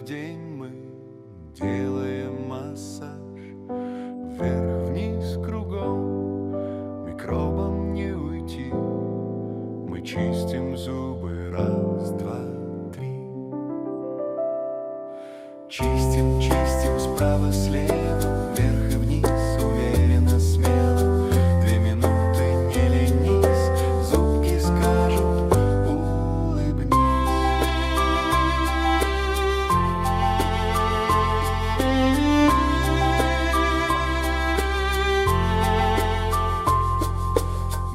день мы делаем массаж. Вверх-вниз кругом, микробам не уйти. Мы чистим зубы, раз, два, три. Чистим, чистим справа, слева, вверх и вниз, уверенно, смело. 2 минуты, не ленись, зубки скажут, улыбнись.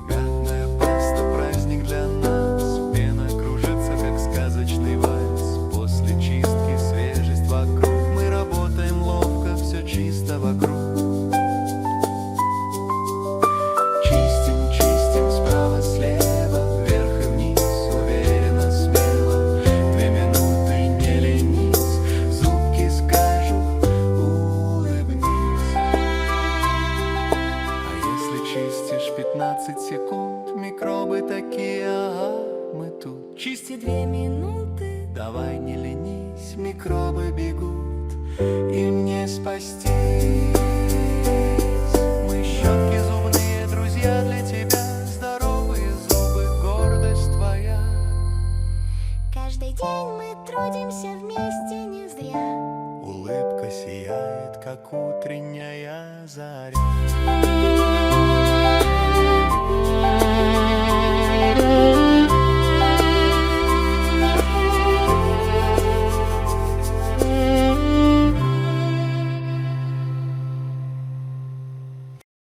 Мятная паста, праздник для нас, пена кружится, как сказочный вальс. После чистки свежесть вокруг, мы работаем ловко, все чисто вокруг. Чистим, чистим справа, слева, вверх и вниз, уверенно, смело. 2 минуты, не ленись, зубки скажут, улыбнись. А если чистишь 15 секунд, микробы такие, ага, мы тут. Чисти 2 минуты. Давай не ленись, микробы бегут, им не спастись. Мы щетки зубные, друзья для тебя, здоровые зубы, гордость твоя. Каждый день мы трудимся вместе не зря. Улыбка сияет, как утренняя заря.